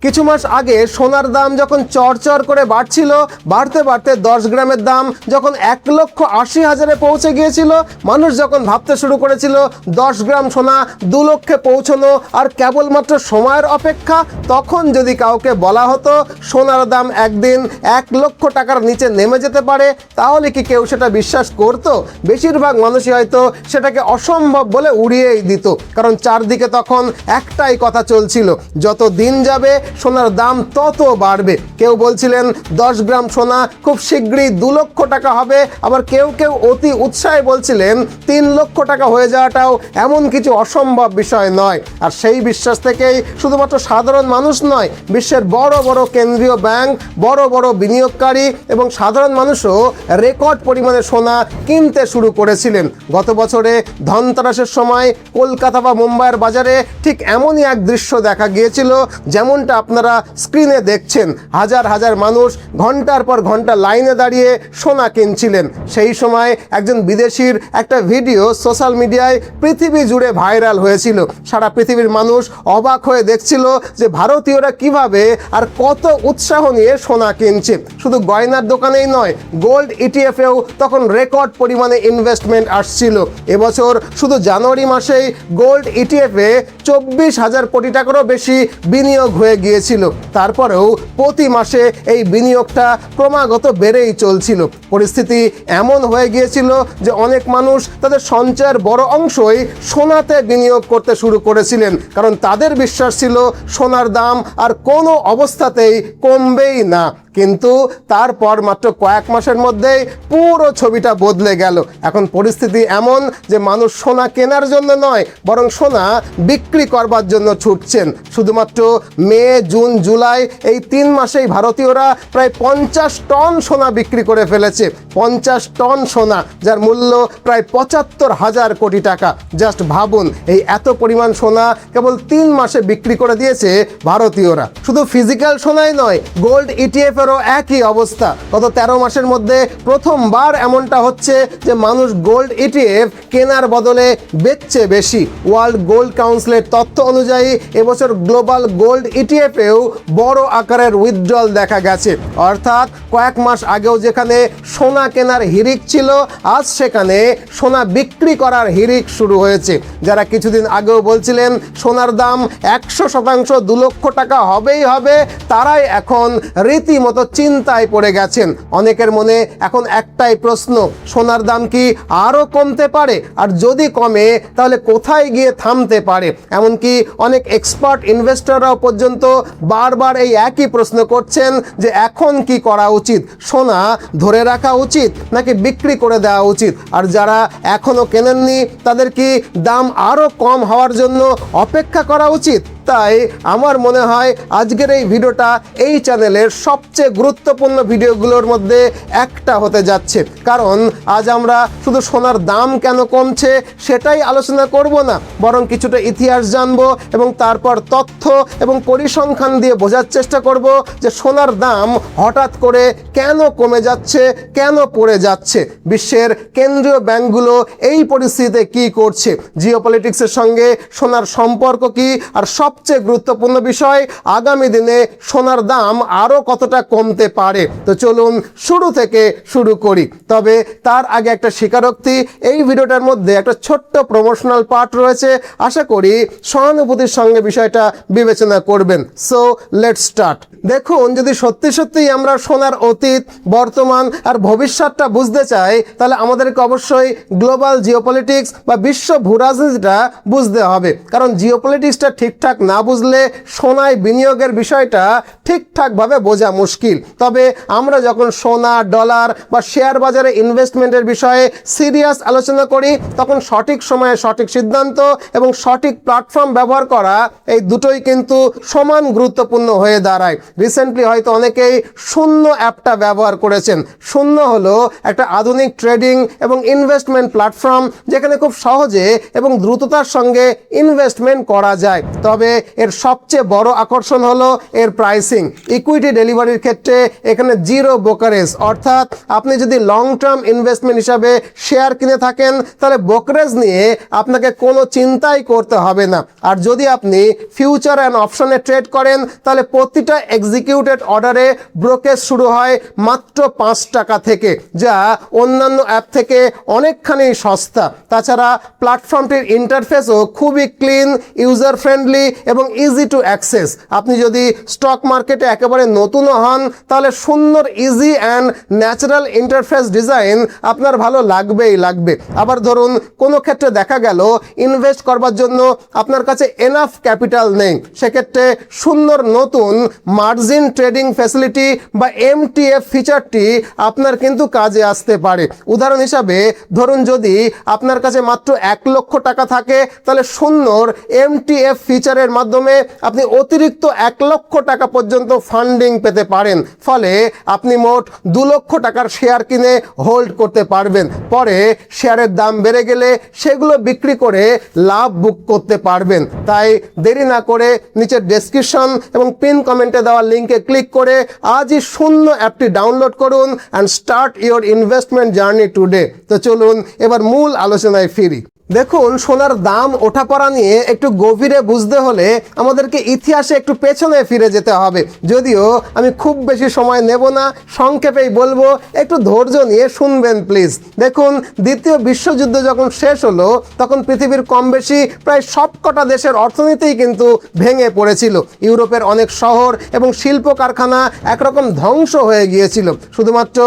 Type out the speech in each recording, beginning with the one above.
কিছু মাস আগে সোনার দাম যখন চড়চড় করে বাড়ছিল, বাড়তে বাড়তে 10 গ্রামের দাম যখন 1,80,000-এ পৌঁছে গিয়েছিল, মানুষ যখন ভাবতে শুরু করেছিল 10 গ্রাম সোনা 2 লক্ষে পৌঁছানো আর কেবলমাত্র সময়ের অপেক্ষা, তখন যদি কাউকে বলা হতো সোনার দাম একদিন 1 লক্ষ টাকার নিচে নেমে যেতে পারে, তাহলে কি কেউ সেটা বিশ্বাস করত? বেশিরভাগ মানুষই হয়তো সেটাকে অসম্ভব বলে উড়িয়েই দিত। কারণ চারদিকে তখন একটাই কথা চলছিল, যত দিন যাবে সোনার দাম তত বাড়বে। কেউ বলছিলেন 10 গ্রাম সোনা খুব শীঘ্রই 2 লক্ষ টাকা হবে, আবার কেউ কেউ অতি উৎসাহে বলছিলেন 3 লক্ষ টাকা হয়ে যাওয়াটাও এমন কিছু অসম্ভব বিষয় নয়। আর সেই বিশ্বাস থেকেই শুধুমাত্র সাধারণ মানুষ নয়, বিশ্বের বড় বড় কেন্দ্রীয় ব্যাংক, বড় বড় বিনিয়োগকারী এবং সাধারণ মানুষও রেকর্ড পরিমাণে সোনা কিনতে শুরু করেছিলেন। গত বছরে ধনতেরাসের সময় কলকাতা বা মুম্বাইয়ের বাজারে ঠিক এমনই এক দৃশ্য দেখা গিয়েছিল, যেমনটা আপনারা স্ক্রিনে দেখছেন। হাজার হাজার মানুষ ঘন্টার পর ঘন্টা লাইনে দাঁড়িয়ে সোনা কিনছিলেন। সেই সময় একজন বিদেশির একটা ভিডিও সোশ্যাল মিডিয়ায় পৃথিবী জুড়ে ভাইরাল হয়েছিল। সারা পৃথিবীর মানুষ অবাক হয়ে দেখছিল যে ভারতীয়রা কিভাবে আর কত উৎসাহ নিয়ে সোনা কিনছে। শুধু গয়নার দোকানেই নয়, গোল্ড ইটিএফেও তখন রেকর্ড পরিমাণে ইনভেস্টমেন্ট আসছিল। এবছর শুধু জানুয়ারি মাসেই গোল্ড ইটিএফে 24,000 কোটি টাকারও বেশি বিনিয়োগ হয়ে গিয়েছিল। তারপরেও প্রতি মাসে এই বিনিয়োগটা ক্রমাগত বেড়েই চলছিল। পরিস্থিতি এমন হয়ে গিয়েছিল যে অনেক মানুষ তাদের সঞ্চয়ের বড় অংশই সোনাতে বিনিয়োগ করতে শুরু করেছিলেন, কারণ তাদের বিশ্বাস ছিল সোনার দাম আর কোনো অবস্থাতেই কমবেই না। কিন্তু তারপর মাত্র কয়েক মাসের মধ্যেই পুরো ছবিটা বদলে গেল। এখন পরিস্থিতি এমন যে মানুষ সোনা কেনার জন্য নয়, বরং সোনা বিক্রি করবার জন্য ছুটছেন। শুধুমাত্র মে, জুন, জুলাই এই 3 মাসেই ভারতীয়রা প্রায় 50 টন সোনা বিক্রি করে ফেলেছে। 50 টন সোনা, যার মূল্য প্রায় 75,000 কোটি টাকা। জাস্ট ভাবুন, এই এত পরিমাণ সোনা কেবল 3 মাসে বিক্রি করে দিয়েছে ভারতীয়রা। শুধু ফিজিক্যাল সোনাই নয়, গোল্ড ইটিএফ একই অবস্থা। গত 13 মাসের মধ্যে প্রথমবার এমনটা হচ্ছে যে মানুষ গোল্ড ইটিএফ কেনার বদলে বেচছে বেশি। ওয়ার্ল্ড গোল্ড কাউন্সিলের তথ্য অনুযায়ী এবছর গ্লোবাল গোল্ড ইটিএফেও বড় আকারের উইথড্রল দেখা গেছে। অর্থাৎ কয়েক মাস আগেও যেখানে সোনা কেনার হিড়িক ছিল, আজ সেখানে সোনা বিক্রি করার হিড়িক শুরু হয়েছে। যারা কিছুদিন আগেও বলছিলেন সোনার দাম 100% 2 লক্ষ টাকা হবেই হবে, তারাই এখন রীতিমতো চিন্তায় পড়ে গেছেন। অনেকের মনে এখন একটাই প্রশ্ন, সোনার দাম কি আরও কমতে পারে? আর যদি কমে তাহলে কোথায় গিয়ে থামতে পারে? এমনকি অনেক এক্সপার্ট ইনভেস্টররাও পর্যন্ত বারবার এই একই প্রশ্ন করছেন যে এখন কি করা উচিত? সোনা ধরে রাখা উচিত নাকি বিক্রি করে দেওয়া উচিত? আর যারা এখনও কেনেননি তাদের কি দাম আরও কম হওয়ার জন্য অপেক্ষা করা উচিত? তাই আমার মনে হয় আজকের এই ভিডিওটা এই চ্যানেলের সবচেয়ে গুরুত্বপূর্ণ ভিডিওগুলোর মধ্যে একটা হতে যাচ্ছে। কারণ আজ আমরা শুধু সোনার দাম কেন কমছে সেটাই আলোচনা করব না, বরং কিছুটা ইতিহাস জানবো এবং তারপর তথ্য এবং পরিসংখ্যান দিয়ে বোঝার চেষ্টা করব যে সোনার দাম হঠাৎ করে কেন কমে যাচ্ছে, কেন পড়ে যাচ্ছে। বিশ্বের কেন্দ্রীয় ব্যাংকগুলো এই পরিস্থিতিতে কি করছে, জিওপলিটিক্সের সঙ্গে সোনার সম্পর্ক কি, আর সবচেয়ে গুরুত্বপূর্ণ বিষয় আগামী দিনে সোনার দাম আরও কতটা কমতে পারে। তো চলুন শুরু থেকে শুরু করি। তবে তার আগে একটা স্বীকারোক্তি, এই ভিডিওটার মধ্যে একটা ছোট্ট প্রমোশনাল পার্ট রয়েছে। আশা করি সহানুভূতির সঙ্গে বিষয়টা বিবেচনা করবেন। So let's start. দেখুন, যদি সত্যি সত্যিই আমরা সোনার অতীত, বর্তমান আর ভবিষ্যৎটা বুঝতে চাই, তাহলে আমাদেরকে অবশ্যই গ্লোবাল জিওপলিটিক্স বা বিশ্ব ভূরাজনীতিটা বুঝতে হবে। কারণ জিওপলিটিক্সটা ঠিকঠাক না বুঝলে সোনায় বিনিয়োগের বিষয়টা ঠিকঠাকভাবে বোঝা মুশকিল। তবে আমরা যখন সোনা, ডলার বা শেয়ার বাজারে ইনভেস্টমেন্টের বিষয়ে সিরিয়াস আলোচনা করি, তখন সঠিক সময়ে সঠিক সিদ্ধান্ত এবং সঠিক প্ল্যাটফর্ম ব্যবহার করা, এই দুটোই কিন্তু সমান গুরুত্বপূর্ণ হয়ে দাঁড়ায়। রিসেন্টলি হয়তো অনেকেই শূন্য অ্যাপটা ব্যবহার করেছেন। শূন্য হলো একটা আধুনিক ট্রেডিং এবং ইনভেস্টমেন্ট প্ল্যাটফর্ম, যেখানে খুব সহজে এবং দ্রুততার সঙ্গে ইনভেস্টমেন্ট করা যায়। তবে এর সবচেয়ে বড় আকর্ষণ হলো এর প্রাইসিং। ইকুইটি ডেলিভারির ক্ষেত্রে এখানে জিরো ব্রোকারেজ, অর্থাৎ আপনি যদি লং টার্ম ইনভেস্টমেন্ট হিসাবে শেয়ার কিনে থাকেন তাহলে ব্রোকারেজ নিয়ে আপনাকে কোনো চিন্তাই করতে হবে না। আর যদি আপনি ফিউচার অ্যান্ড অপশনে ট্রেড করেন তাহলে প্রতিটা এক্সিকিউটেড অর্ডারে ব্রোকেজ শুরু হয় মাত্র 5 টাকা থেকে, যা অন্যান্য অ্যাপ থেকে অনেকখানি সস্তা। তাছাড়া প্ল্যাটফর্মটির ইন্টারফেসও খুবই ক্লিন, ইউজার ফ্রেন্ডলি এবং ইজি টু অ্যাক্সেস। আপনি যদি স্টক মার্কেটে একেবারে নতুনও হন তাহলে সুন্দর, easy and natural interface design আপনার ভালো লাগবেই লাগবে। আবার ধরুন কোনো ক্ষেত্রে দেখা গেল ইনভেস্ট করবার জন্য আপনার কাছে এনাফ ক্যাপিটাল নেই, সেক্ষেত্রে সুন্দর নতুন মার্জিন ট্রেডিং ফ্যাসিলিটি বা এমটিএফ ফিচারটি আপনার কিন্তু কাজে আসতে পারে। উদাহরণ হিসাবে ধরুন যদি আপনার কাছে মাত্র 1 লক্ষ টাকা থাকে তাহলে সুন্দর এমটিএফ ফিচারের মাধ্যমে আপনি অতিরিক্ত 1 লক্ষ টাকা পর্যন্ত ফান্ডিং পেতে পারেন। ফলে আপনি মোট 2 লক্ষ টাকার শেয়ার কিনে হোল্ড করতে পারবেন। পরে শেয়ারের দাম বেড়ে গেলে সেগুলো বিক্রি করে লাভ বুক করতে পারবেন। তাই দেরি না করে নিচের ডেসক্রিপশন এবং পিন কমেন্টে দেওয়া লিঙ্কে ক্লিক করে আজই শূন্য অ্যাপটি ডাউনলোড করুন and start your investment journey today. তো চলুন এবার মূল আলোচনায় ফিরি। দেখুন, সোনার দাম ওঠা পড়া নিয়ে একটু গভীরে বুঝতে হলে আমাদেরকে ইতিহাসে একটু পেছনে ফিরে যেতে হবে। যদিও আমি খুব বেশি সময় নেব না, সংক্ষেপেই বলবো, একটু ধৈর্য নিয়ে শুনবেন প্লিজ। দেখুন, দ্বিতীয় বিশ্বযুদ্ধ যখন শেষ হলো তখন পৃথিবীর কম বেশি প্রায় সবকটা দেশের অর্থনীতিই কিন্তু ভেঙে পড়েছিল। ইউরোপের অনেক শহর এবং শিল্প কারখানা একরকম ধ্বংস হয়ে গিয়েছিল। শুধুমাত্র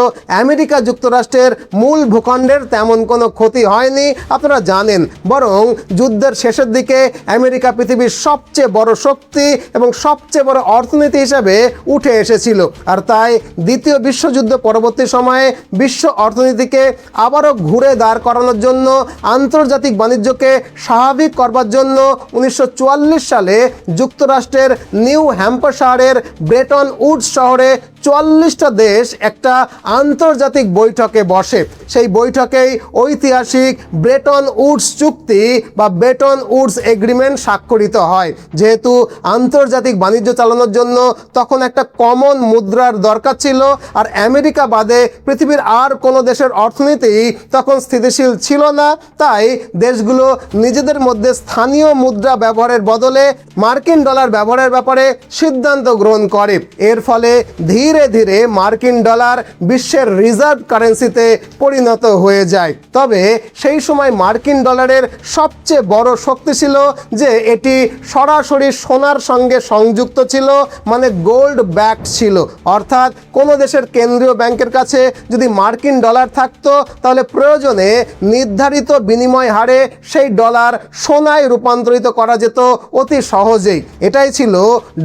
আমেরিকা যুক্তরাষ্ট্রের মূল ভূখণ্ডের তেমন কোনো ক্ষতি হয়নি, আপনারা জানেন। বরং যুদ্ধের শেষের দিকে আমেরিকা পৃথিবীর সবচেয়ে বড় শক্তি এবং সবচেয়ে বড় অর্থনীতি হিসেবে উঠে এসেছিল। আর তাই দ্বিতীয় বিশ্বযুদ্ধ পরবর্তী সময়ে বিশ্ব অর্থনীতিকে আবারও ঘুরে দাঁড় করানোর জন্য, আন্তর্জাতিক বাণিজ্যকে স্বাভাবিক করবার জন্য 1944 সালে যুক্তরাষ্ট্রের নিউ হ্যাম্পশায়ারের ব্রেটন উডস শহরে 44টা দেশ একটা আন্তর্জাতিক বৈঠকে বসে। সেই বৈঠকেই ঐতিহাসিক ব্রেটন উডস চুক্তি বা ব্রেটন উডস এগ্রিমেন্ট স্বাক্ষরিত হয়। যেহেতু আন্তর্জাতিক বাণিজ্য চালানোর জন্য তখন একটা কমন মুদ্রার দরকার ছিল, আর আমেরিকা বাদে পৃথিবীর আর কোনো দেশের অর্থনীতি তখন স্থিতিশীল ছিল না, তাই দেশগুলো নিজেদের মধ্যে স্থানীয় মুদ্রা ব্যবহারের বদলে মার্কিন ডলার ব্যবহারের ব্যাপারে সিদ্ধান্ত গ্রহণ করে। এর ফলে ধীরে ধীরে মার্কিন ডলার বিশ্বের রিজার্ভ কারেন্সিতে পরিণত হয়ে যায়। তবে সেই সময় মার্কিন ডলারের সবচেয়ে বড় শক্তি ছিল যে এটি সরাসরি সোনার সঙ্গে সংযুক্ত ছিল, মানে গোল্ড ব্যাকড ছিল। অর্থাৎ কোনো দেশের কেন্দ্রীয় ব্যাংকের কাছে যদি মার্কিন ডলার থাকতো তাহলে প্রয়োজনে নির্ধারিত বিনিময় হারে সেই ডলার সোনায় রূপান্তরিত করা যেত অতি সহজেই। এটাই ছিল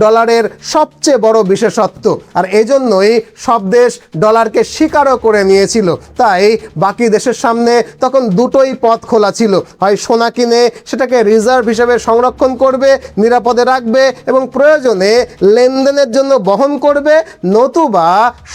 ডলারের সবচেয়ে বড় বিশেষত্ব। আর এজন্যই সব দেশ ডলারকে স্বীকারও করে নিয়েছিল। তাই বাকি দেশের সামনে তখন দুটোই পথ খোলা ছিল, হয় সোনা কিনে সেটাকে রিজার্ভ হিসেবে সংরক্ষণ করবে, নিরাপদে রাখবে এবং প্রয়োজনে লেনদেনের জন্য বহন করবে, নতুবা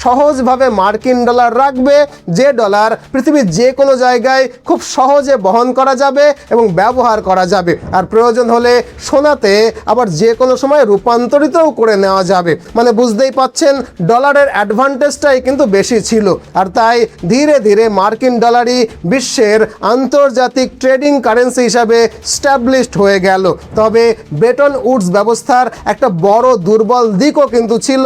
সহজভাবে মার্কিন ডলার রাখবে, যে ডলার পৃথিবীর যে কোনো জায়গায় খুব সহজে বহন করা যাবে এবং ব্যবহার করা যাবে। আর প্রয়োজন হলে সোনাতে আবার যে কোনো সময় রূপান্তরিতও করে নেওয়া যাবে। মানে বুঝতেই পাচ্ছেন, ডলারের অ্যাডভান্টেজটাই কিন্তু বেশি ছিল। আর তাই ধীরে ধীরে মার্কিন ডলারই বিশ্বের আন্তর্জাতিক ট্রেডিং কারেন্সি হিসাবে স্ট্যাবলিশড হয়ে গেল। তবে ব্রেটন উডস ব্যবস্থার একটা বড় দুর্বল দিকও কিন্তু ছিল,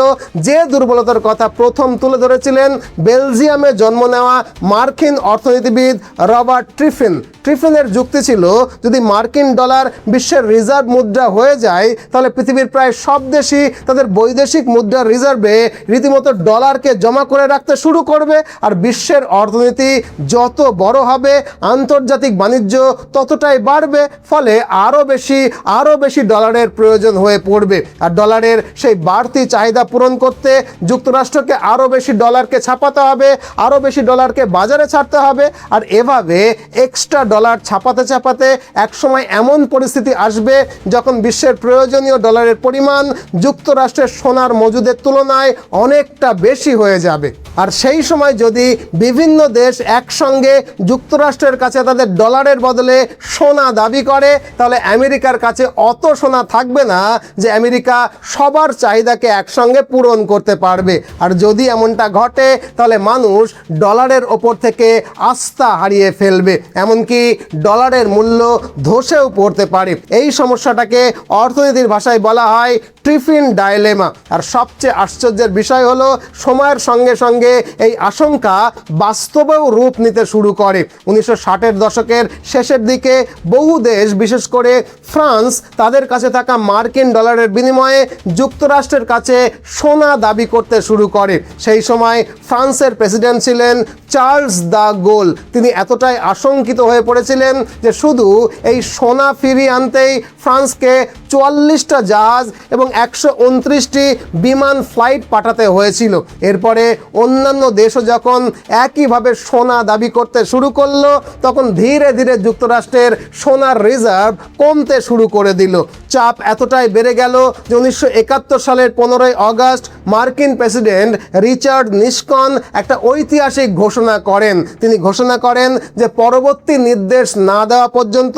যে দুর্বলতার কথা প্রথম তুলে ধরেছিলেন বেলজিয়ামে জন্ম নেওয়া মার্কিন অর্থনীতিবিদ রবার্ট ট্রিফিন। ট্রিফিনের যুক্তি ছিল, যদি মার্কিন ডলার বিশ্বের রিজার্ভ মুদ্রা হয়ে যায় তাহলে পৃথিবীর প্রায় সব দেশই তাদের বৈদেশিক মুদ্রার রিজার্ভে রীতিমতো ডলারকে জমা করে রাখতে শুরু করবে। আর বিশ্বের অর্থনীতি যত বড় হবে, আন্তর্জাতিক বাণিজ্য ততটাই বাড়বে, ফলে আরও বেশি ডলারের প্রয়োজন হয়ে পড়বে। আর ডলারের সেই বাড়তি চাহিদা পূরণ করতে যুক্তরাষ্ট্রকে আরও বেশি ডলারকে ছাপাতে হবে, আরও বেশি ডলারকে বাজারে ছাড়তে হবে। আর এভাবে এক্সট্রা ডলার ছাপাতে ছাপাতে একসময় এমন পরিস্থিতি আসবে যখন বিশ্বের প্রয়োজনীয় ডলারের পরিমাণ যুক্তরাষ্ট্রের সোনার মজুদের তুলনায় অনেকটা বেশি হয়ে যাবে। আর সেই সময় যদি বিভিন্ন দেশ একসঙ্গে যুক্তরাষ্ট্রের কাছে তাদের ডলারের বদলে সোনা দাবি করে, তাহলে আমেরিকার কাছে অত সোনা থাকবে না যে আমেরিকা সবার চাহিদাকে একসঙ্গে পূরণ করতে পারবে। আর যদি এমনটা ঘটে তাহলে মানুষ ডলারের ওপর থেকে আস্থা হারিয়ে ফেলবে, এমনকি ডলারের মূল্য ধসেও পড়তে পারে। এই সমস্যাটাকে অর্থনীতির ভাষায় বলা হয় ট্রিফিন ডাইলেমা। আর সবচেয়ে আশ্চর্যের বিষয় হলো সময়ের সঙ্গে সঙ্গে এই আশঙ্কা বাস্তবেও রূপ নিতে শুরু করে। 1960-এর দশকের শেষের দিকে বহু দেশ, বিশেষ করে ফ্রান্স, তাদের কাছে থাকা মার্কিন ডলারের বিনিময়ে যুক্তরাষ্ট্রের কাছে সোনা দাবি করতে শুরু করে। সেই সময় ফ্রান্সের প্রেসিডেন্ট ছিলেন চার্লস দ্য গোল। তিনি এতটাই আশঙ্কিত হয়ে পড়েছিলেন যে শুধু এই সোনা ফিরিয়ে আনতেই ফ্রান্সকে 44টা জাহাজ এবং 129টি বিমান ফ্লাইট পাঠাতে হয়েছিল। এরপরে অন্যান্য দেশও যখন একইভাবে সোনা দাবি করতে শুরু করলো, তখন ধীরে ধীরে যুক্তরাষ্ট্রের সোনার রিজার্ভ কমতে শুরু করে দিল। চাপ এতটাই বেড়ে গেল যে 1971 সালের 15ই আগস্ট মার্কিন প্রেসিডেন্ট রিচার্ড নিক্সন একটা ঐতিহাসিক ঘোষণা করেন। তিনি ঘোষণা করেন যে পরবর্তী নির্দেশ না দেওয়া পর্যন্ত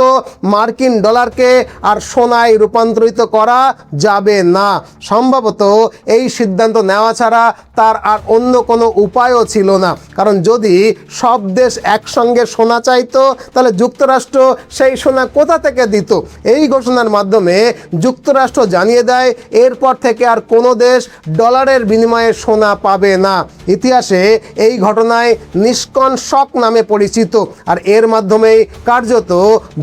মার্কিন ডলারকে আর সোনায় রূপান্তরিত করা যাবে না। সম্ভবত এই সিদ্ধান্ত নেওয়া ছাড়া তার আর অন্য কোনো উপায়ও ছিল না, কারণ যদি সব দেশ একসঙ্গে সোনা চাইতো তাহলে যুক্তরাষ্ট্র সেই সোনা কোথা থেকে দিত। এই ঘোষণার মাধ্যমে যুক্তরাষ্ট্র জানিয়ে দেয় এরপর থেকে আর কোনো দেশ ডলারের বিনিময়ে সোনা পাবে না। ইতিহাসে এই ঘটনায় নিক্সন শক নামে পরিচিত। আর এর মাধ্যমেই কার্যত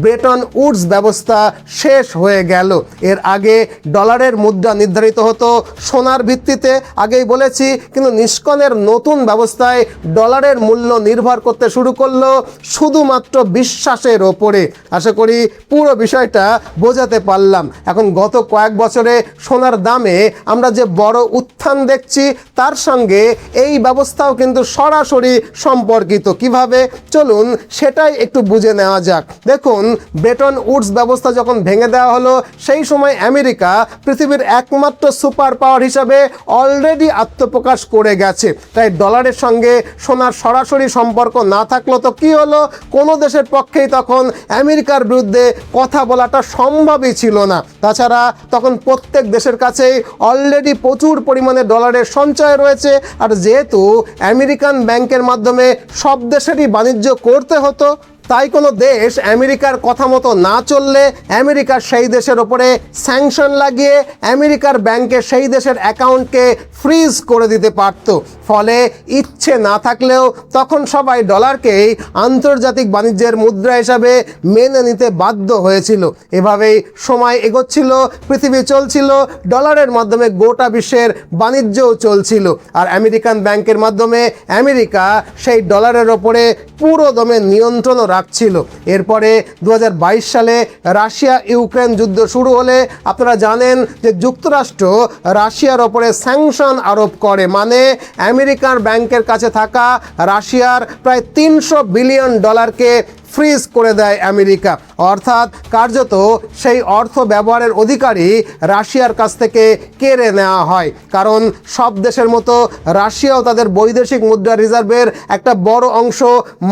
ব্রেটন উডস ব্যবস্থা শেষ হয়ে গেল। এর আগে ডলারের মুদ্রা নির্ধারিত হতো সোনার ভিত্তিতে, আগেই বলেছি, কিন্তু নিক্সনের নতুন ব্যবস্থায় ডলারের মূল্য নির্ভর করতে শুরু করলো শুধুমাত্র বিশ্বাসের ওপরে। আশা করি পুরো বিষয়টা বোঝাতে পারলাম। এখন গত কয়েক বছরে সোনার দামে আমরা যে বড় উত্থান দেখছি, তার সঙ্গে এই ব্যবস্থাও কিন্তু সরাসরি সম্পর্কিত। কিভাবে, চলুন সেটাই একটু বুঝে নেওয়া যাক। দেখুন, ব্রেটন উডস ব্যবস্থা যখন ভেঙে দেওয়া হলো, সেই সময় আমেরিকা পৃথিবীর একমাত্র সুপার পাওয়ার হিসাবে অলরেডি আত্মপ্রকাশ করে গেছে। তাই ডলারের সঙ্গে সোনার সরাসরি সম্পর্ক না থাকলো তো কি হলো, কোনো দেশের পক্ষেই তখন আমেরিকার বিরুদ্ধে কথা বলাটা সম্ভবই ছিল না। তাছাড়া তখন প্রত্যেক দেশের কাছেই অলরেডি প্রচুর পরিমাণে ডলারের সঞ্চয় রয়েছে। আর যেহেতু আমেরিকান ব্যাংকের মাধ্যমে সব দেশেরই বাণিজ্য করতে হতো, তাই কোনো দেশ আমেরিকার কথা মতো না চললে আমেরিকা সেই দেশের ওপরে স্যাংশন লাগিয়ে আমেরিকার ব্যাংকে সেই দেশের অ্যাকাউন্টকে ফ্রিজ করে দিতে পারত। ফলে ইচ্ছে না থাকলেও তখন সবাই ডলারকেই আন্তর্জাতিক বাণিজ্যের মুদ্রা হিসাবে মেনে নিতে বাধ্য হয়েছিল। এভাবেই সময় এগোচ্ছিল, পৃথিবী চলছিল, ডলারের মাধ্যমে গোটা বিশ্বের বাণিজ্যও চলছিল। আর আমেরিকান ব্যাংকের মাধ্যমে আমেরিকা সেই ডলারের ওপরে পুরো দমে নিয়ন্ত্রণও রাখছিল। এরপরে 2022 সালে রাশিয়া ইউক্রেন যুদ্ধ শুরু হলে আপনারা জানেন যে যুক্তরাষ্ট্র রাশিয়ার ওপরে স্যাংশন আরোপ করে, মানে আমেরিকার ব্যাংকের কাছে থাকা রাশিয়ার প্রায় 300 বিলিয়ন ডলারকে ফ্রিজ করে দেয় আমেরিকা। অর্থাৎ কার্যত সেই অর্থ ব্যবহারের অধিকারই রাশিয়ার কাছ থেকে কেড়ে নেওয়া হয়। কারণ সব দেশের মতো রাশিয়াও তাদের বৈদেশিক মুদ্রা রিজার্ভের একটা বড় অংশ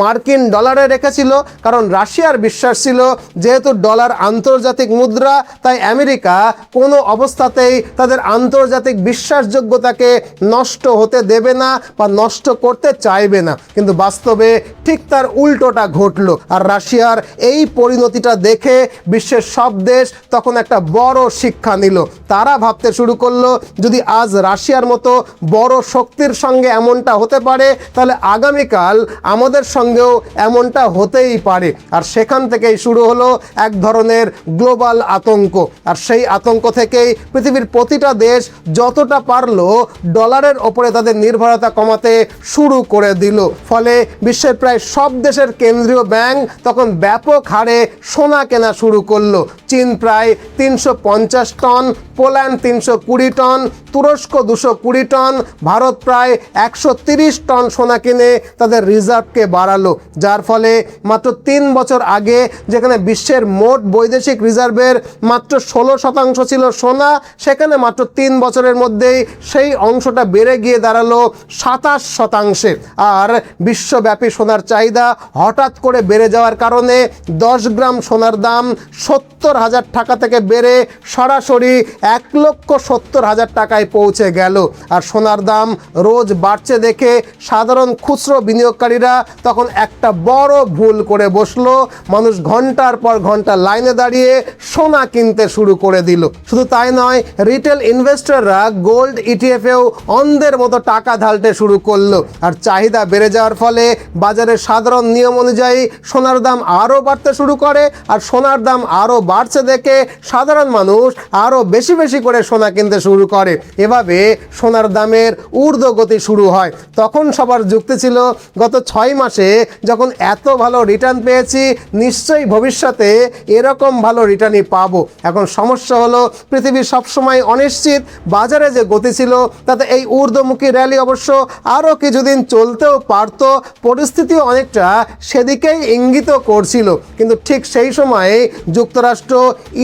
মার্কিন ডলারে রেখেছিল। কারণ রাশিয়ার বিশ্বাস ছিল যেহেতু ডলার আন্তর্জাতিক মুদ্রা, তাই আমেরিকা কোনো অবস্থাতেই তাদের আন্তর্জাতিক বিশ্বাসযোগ্যতাকে নষ্ট হতে দেবে না বা নষ্ট করতে চাইবে না। কিন্তু বাস্তবে ঠিক তার উল্টোটা ঘটল। আর রাশিয়ার এই পরিণতিটা দেখে বিশ্বের সব দেশ তখন একটা বড় শিক্ষা নিল। তারা ভাবতে শুরু করলো, যদি আজ রাশিয়ার মতো বড় শক্তির সঙ্গে এমনটা হতে পারে, তাহলে আগামীকাল আমাদের সঙ্গেও এমনটা হতেই পারে। আর সেখান থেকেই শুরু হলো এক ধরনের গ্লোবাল আতঙ্ক। আর সেই আতঙ্ক থেকেই পৃথিবীর প্রতিটা দেশ যতটা পারলো ডলারের ওপরে তাদের নির্ভরতা কমাতে শুরু করে দিল। ফলে বিশ্বের প্রায় সব দেশের কেন্দ্রীয় ব্যাংক ব্যাংক তখন ব্যাপক হারে সোনা কেনা শুরু করলো। চীন প্রায় 350 টন, পোল্যান্ড 320 টন, তুরস্ক 220 টন, ভারত প্রায় 130 টন সোনা কিনে তাদের রিজার্ভকে বাড়ালো, যার ফলে মাত্র 3 বছর আগে যেখানে বিশ্বের মোট বৈদেশিক রিজার্ভের মাত্র 16% ছিল সোনা, সেখানে মাত্র 3 বছরের মধ্যেই সেই অংশটা বেড়ে গিয়ে দাঁড়ালো 27%। আর বিশ্বব্যাপী সোনার চাহিদা হঠাৎ করে বেড়ে যাওয়ার কারণে 10 গ্রাম সোনার দাম 70,000 টাকা থেকে বেড়ে সরাসরি 1,70,000 টাকায় পৌঁছে গেল। আর সোনার দাম রোজ বাড়ছে দেখে সাধারণ খুচরো বিনিয়োগকারীরা তখন একটা বড় ভুল করে বসলো। মানুষ ঘন্টার পর ঘন্টা লাইনে দাঁড়িয়ে সোনা কিনতে শুরু করে দিল। শুধু তাই নয়, রিটেল ইনভেস্টররা গোল্ড ইটিএফেও অন্ধের মতো টাকা ঢালতে শুরু করলো। আর চাহিদা বেড়ে যাওয়ার ফলে বাজারের সাধারণ নিয়ম অনুযায়ী সোনার দাম আরও বাড়তে শুরু করে। আর সোনার দাম আরও বাড়ছে দেখে সাধারণ মানুষ আরও বেশি বেশি করে সোনা কিনতে শুরু করে। এভাবে সোনার দামের ঊর্ধ্বগতি শুরু হয়। তখন সবার যুক্তি ছিল, গত 6 মাসে যখন এত ভালো রিটার্ন পেয়েছি, নিশ্চয়ই ভবিষ্যতে এরকম ভালো রিটার্নই পাবো। এখন সমস্যা হলো, পৃথিবী সবসময় অনিশ্চিত। বাজারে যে গতি ছিল তাতে এই ঊর্ধ্বমুখী র্যালি অবশ্য আরও কিছুদিন চলতেও পারত, পরিস্থিতিও অনেকটা সেদিকেই ইঙ্গিত করছিল। কিন্তু ঠিক সেই সময়ে যুক্তরাষ্ট্র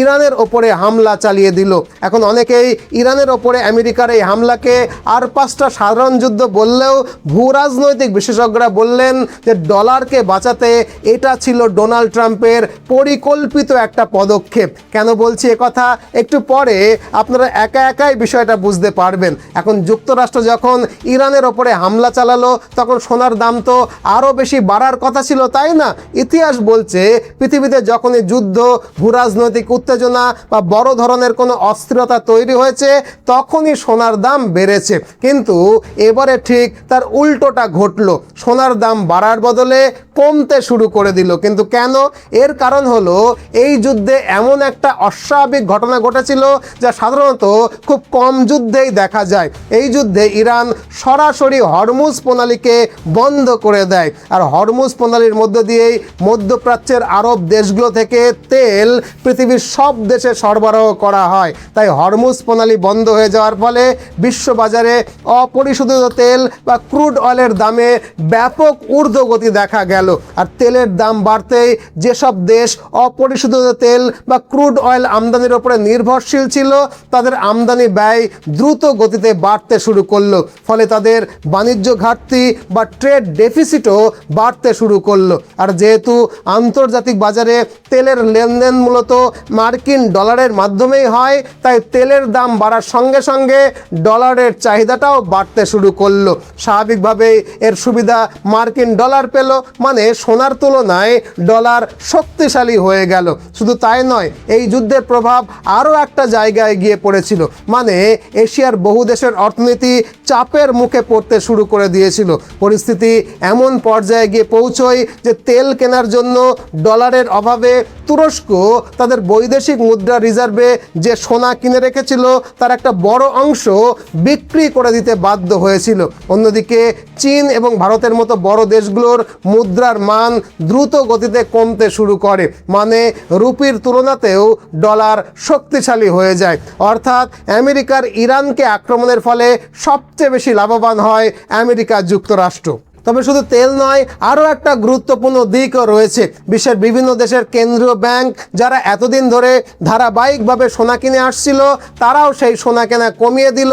ইরানের ওপরে হামলা চালিয়ে দিল। এখন অনেকেই ইরানের ওপরে আমেরিকার এই হামলাকে আর 5টা সাধারণ যুদ্ধ বললেও ভূরাজনৈতিক বিশেষজ্ঞরা বললেন যে ডলারকে বাঁচাতে এটা ছিল ডোনাল্ড ট্রাম্পের পরিকল্পিত একটা পদক্ষেপ। কেন বলছি কথা একটু পরে আপনারা একাই বিষয়টা বুঝতে পারবেন। এখন যুক্তরাষ্ট্র যখন ইরানের ওপরে হামলা চালালো তখন সোনার দাম তো আরও বেশি বাড়ার কথা ছিল, তাই না? ইতিহাস বলছে পৃথিবীতে যখনই যুদ্ধ, ভূরাজনৈতিক উত্তেজনা বা বড় ধরনের কোনো অস্থিরতা তৈরি হয়েছে তখনই সোনার দাম বেড়েছে। কিন্তু এবারে ঠিক তার উল্টোটা ঘটলো, সোনার দাম বাড়ার বদলে কমতে শুরু করে দিল। কিন্তু কেন? এর কারণ হলো এই যুদ্ধে এমন একটা অস্বাভাবিক ঘটনা ঘটেছিল যা সাধারণত খুব কম যুদ্ধেই দেখা যায়। এই যুদ্ধে ইরান সরাসরি হরমুজ প্রণালীকে বন্ধ করে দেয়। আর হরমুজ প্রণালীর মধ্য দিয়েই মধ্যপ্রাচ্যের আরব দেশগুলো থেকে তেল পৃথিবীর সব দেশে সরবরাহ করা হয়। তাই হরমুজ প্রণালী বন্ধ হয়ে যাওয়ার ফলে বিশ্ববাজারে অপরিশোধিত তেল বা ক্রুড অয়েলের দামে ব্যাপক ঊর্ধ্বগতি দেখা গেল। আর তেলের দাম বাড়তেই যেসব দেশ অপরিশোধিত তেল বা ক্রুড অয়েল আমদানির উপরে নির্ভরশীল ছিল তাদের আমদানি ব্যয় দ্রুত গতিতে বাড়তে শুরু করলো। ফলে তাদের বাণিজ্য ঘাটতি বা ট্রেড ডেফিসিটও বাড়তে শুরু করলো। আর যেহেতু আন্তর্জাতিক বাজারে তেলের লেনদেন মূলত মার্কিন ডলারের মাধ্যমেই হয়, তাই তেলের দাম বাড়ার সঙ্গে সঙ্গে ডলারের চাহিদাটাও বাড়তে শুরু করলো। স্বাভাবিকভাবেই এর সুবিধা মার্কিন ডলার পেল, মানে সোনার তুলনায় ডলার শক্তিশালী হয়ে গেল। শুধু তাই নয়, এই যুদ্ধের প্রভাব আরও একটা জায়গায় গিয়ে পড়েছিল, মানে এশিয়ার বহু দেশের অর্থনীতি চাপের মুখে পড়তে শুরু করে দিয়েছিল। পরিস্থিতি এমন পর্যায়ে গিয়ে পৌঁছয় যে তেল কেনার জন্য ডলারের অভাবে তুরস্ক তাদের বৈদেশিক মুদ্রা রিজার্ভে যে সোনা কিনে রেখেছিল তার একটা বড় অংশ বিক্রি করে দিতে বাধ্য হয়েছিল। অন্যদিকে চীন এবং ভারতের মতো বড় দেশগুলোর মুদ্রার মান দ্রুত গতিতে কমতে শুরু করে, মানে রুপির তুলনাতেও ডলার শক্তিশালী হয়ে যায়। অর্থাৎ আমেরিকার ইরানকে আক্রমণের ফলে সবচেয়ে বেশি লাভবান হয় আমেরিকা যুক্তরাষ্ট্র। তবে শুধু তেল নয়, আরও একটা গুরুত্বপূর্ণ দিকও রয়েছে। বিশ্বের বিভিন্ন দেশের কেন্দ্রীয় ব্যাংক যারা এতদিন ধরে ধারাবাহিকভাবে সোনা কিনে আসছিল, তারাও সেই সোনা কেনা কমিয়ে দিল,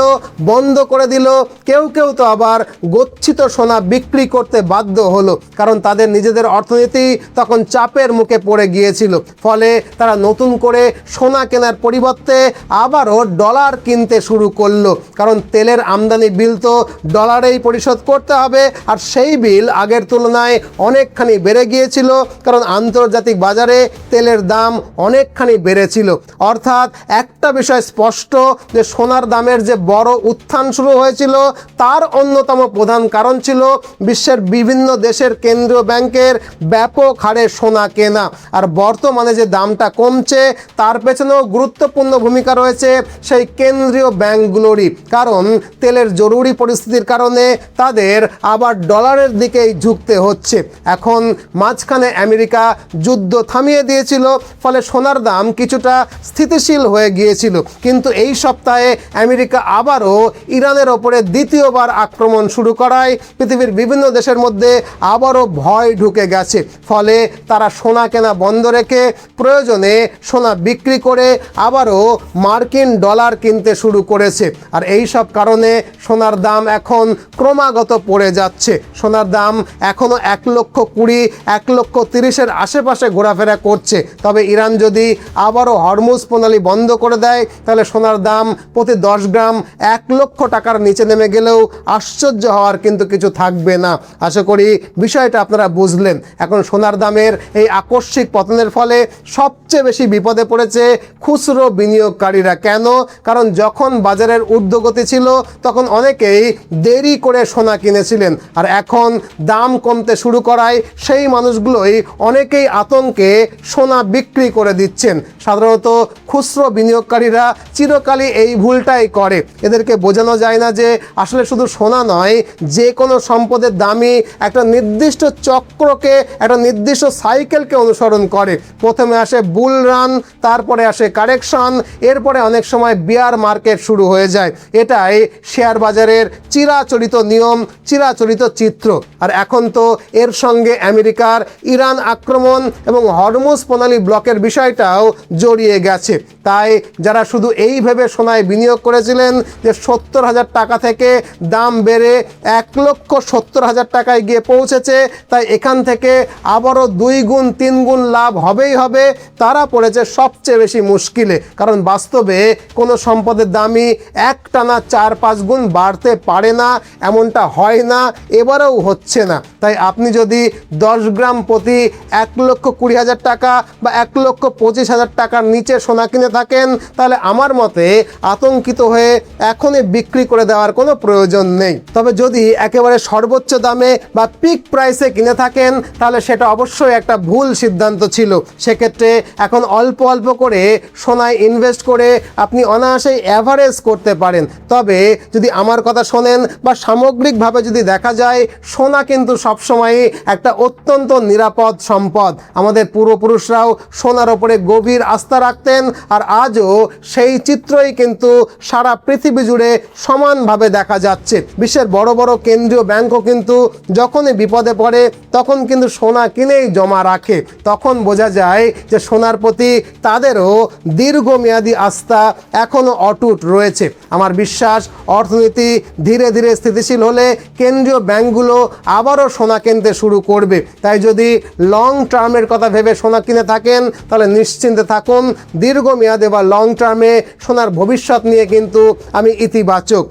বন্ধ করে দিল। কেউ কেউ তো আবার গচ্ছিত সোনা বিক্রি করতে বাধ্য হলো, কারণ তাদের নিজেদের অর্থনীতি তখন চাপের মুখে পড়ে গিয়েছিল। ফলে তারা নতুন করে সোনা কেনার পরিবর্তে আবারও ডলার কিনতে শুরু করলো, কারণ তেলের আমদানি বিল তো ডলারেই পরিশোধ করতে হবে। আর সেই বিল আগের তুলনায় অনেকখানি বেড়ে গিয়েছিল, কারণ আন্তর্জাতিক বাজারে তেলের দাম অনেকখানি বেড়েছিল। অর্থাৎ একটা বিষয় স্পষ্ট যে সোনার দামের যে বড় উত্থান শুরু হয়েছিল তার অন্যতম প্রধান কারণ ছিল বিশ্বের বিভিন্ন দেশের কেন্দ্রীয় ব্যাংকের ব্যাপক হারে সোনা কেনা। আর বর্তমানে যে দামটা কমছে তার পেছনেও গুরুত্বপূর্ণ ভূমিকা রয়েছে সেই কেন্দ্রীয় ব্যাংকগুলোরই, কারণ তেলের জরুরি পরিস্থিতির কারণে তাদের আবার ডলার ডলারের দিকেই ঝুঁকতে হচ্ছে। এখন মাঝখানে আমেরিকা যুদ্ধ থামিয়ে দিয়েছিল, ফলে সোনার দাম কিছুটা স্থিতিশীল হয়ে গিয়েছিল, কিন্তু এই সপ্তাহে আমেরিকা আবারও ইরানের ওপরে দ্বিতীয়বার আক্রমণ শুরু করায় পৃথিবীর বিভিন্ন দেশের মধ্যে আবারও ভয় ঢুকে গেছে। ফলে তারা সোনা কেনা বন্ধ রেখে প্রয়োজনে সোনা বিক্রি করে আবারও মার্কিন ডলার কিনতে শুরু করেছে। আর এই সব কারণে সোনার দাম এখন ক্রমাগত পড়ে যাচ্ছে। সোনার দাম এখনও 1,20,000 1,30,000-এর আশেপাশে ঘোরাফেরা করছে। তবে ইরান যদি আবারও হরমুজ প্রণালী বন্ধ করে দেয়, তাহলে সোনার দাম প্রতি 10 গ্রাম 1 লক্ষ টাকার নিচে নেমে গেলেও আশ্চর্য হওয়ার কিন্তু কিছু থাকবে না। আশা করি বিষয়টা আপনারা বুঝলেন। এখন সোনার দামের এই আকস্মিক পতনের ফলে সবচেয়ে বেশি বিপদে পড়েছে খুচরো বিনিয়োগকারীরা। কেন? কারণ যখন বাজারের ঊর্ধ্বগতি ছিল তখন অনেকেই দেরি করে সোনা কিনেছিলেন, আর এখন দাম কমতে শুরু করায় সেই মানুষগুলোই অনেকেই আতঙ্কে সোনা বিক্রি করে দিচ্ছেন। সাধারণত খুচরো বিনিয়োগকারীরা চিরকালই এই ভুলটাই করে। এদেরকে বোঝানো যায় না যে আসলে শুধু সোনা নয়, যে কোনো সম্পদের দামই একটা নির্দিষ্ট চক্রকে, একটা নির্দিষ্ট সাইকেলকে অনুসরণ করে। প্রথমে আসে বুল রান, তারপরে আসে কারেকশন, এরপরে অনেক সময় বিয়ার মার্কেট শুরু হয়ে যায়। এটাই শেয়ার বাজারের চিরাচরিত নিয়ম, চিরাচরিত চিত্র। আর এখন তো এর সঙ্গে আমেরিকার ইরান আক্রমণ এবং হরমুজ প্রণালী ব্লকের বিষয়টাও জড়িয়ে গেছে। তাই যারা শুধু এই ভেবে সোনায় বিনিয়োগ করেছিলেন যে 70,000 টাকা থেকে দাম বেড়ে 1,70,000 টাকায় গিয়ে পৌঁছেছে, তাই এখান থেকে আবারও 2 গুণ 3 গুণ লাভ হবেই হবে, তারা পড়েছে সবচেয়ে বেশি মুশকিলে। কারণ বাস্তবে কোনো সম্পদের দামই একটানা 4-5 গুণ বাড়তে পারে না, এমনটা হয় না, এবারেও হচ্ছে না। তাই আপনি যদি 10 গ্রাম প্রতি 1,20,000 টাকা বা 1,25,000 টাকার নিচে সোনা কিনে থাকেন, তাহলে আমার মতে আতঙ্কিত হয়ে এখনই বিক্রি করে দেওয়ার কোনো প্রয়োজন নেই। তবে যদি একেবারে সর্বোচ্চ দামে বা পিক প্রাইসে কিনে থাকেন, তাহলে সেটা অবশ্যই একটা ভুল সিদ্ধান্ত ছিল। সেক্ষেত্রে এখন অল্প অল্প করে সোনায় ইনভেস্ট করে আপনি অনায়াসেই অ্যাভারেজ করতে পারেন। তবে যদি আমার কথা শোনেন বা সামগ্রিকভাবে যদি দেখা যায়, সোনা কিন্তু সবসময়ই একটা অত্যন্ত নিরাপদ সম্পদ। আমাদের পূর্বপুরুষরাও সোনার ওপরে গভীর আস্থা রাখতেন, আর আজও সেই চিত্রই কিন্তু সারা পৃথিবী জুড়ে সমানভাবে দেখা যাচ্ছে। বিশ্বের বড় বড় কেন্দ্রীয় ব্যাংকও কিন্তু যখনই বিপদে পড়ে তখন কিন্তু সোনা কিনেই জমা রাখে। তখন বোঝা যায় যে সোনার প্রতি তাদেরও দীর্ঘমেয়াদী আস্থা এখনও অটুট রয়েছে। আমার বিশ্বাস, অর্থনীতি ধীরে ধীরে স্থিতিশীল হলে কেন্দ্রীয় ব্যাংকগুলো আবারও সোনা কিনতে শুরু করবে। তাই যদি লং টার্মের কথা ভেবে সোনা কিনে থাকেন, তাহলে নিশ্চিন্তে থাকুন, দীর্ঘমেয়াদে বা লং টার্মে সোনার ভবিষ্যৎ নিয়ে কিন্তু আমি ইতিবাচক,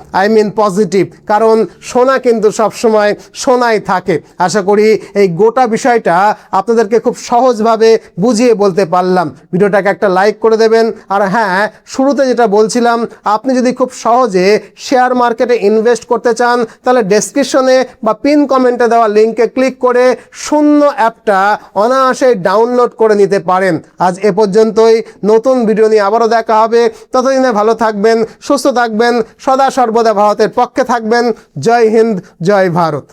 পজিটিভ। কারণ সোনা কিন্তু সবসময় সোনাই থাকে। আশা করি এই গোটা বিষয়টা আপনাদেরকে খুব সহজভাবে বুঝিয়ে বলতে পারলাম। ভিডিওটাকে একটা লাইক করে দেবেন। আর হ্যাঁ, শুরুতে যেটা বলছিলাম, আপনি যদি খুব সহজে শেয়ার মার্কেটে ইনভেস্ট করতে চান, তাহলে ডেসক্রিপশনে বা পিন কমেন্টে দেওয়া লিঙ্কে ক্লিক করে শূন্য অ্যাপটা অনায়াসে ডাউনলোড করে নিতে পারেন। আজ এ পর্যন্তই। নতুন ভিডিও নিয়ে আবারও দেখা হবে। ততদিনে ভালো থাকবেন, সুস্থ থাকবেন, সদা সর্বদা ভারতের পক্ষে থাকবেন। জয় হিন্দ, জয় ভারত।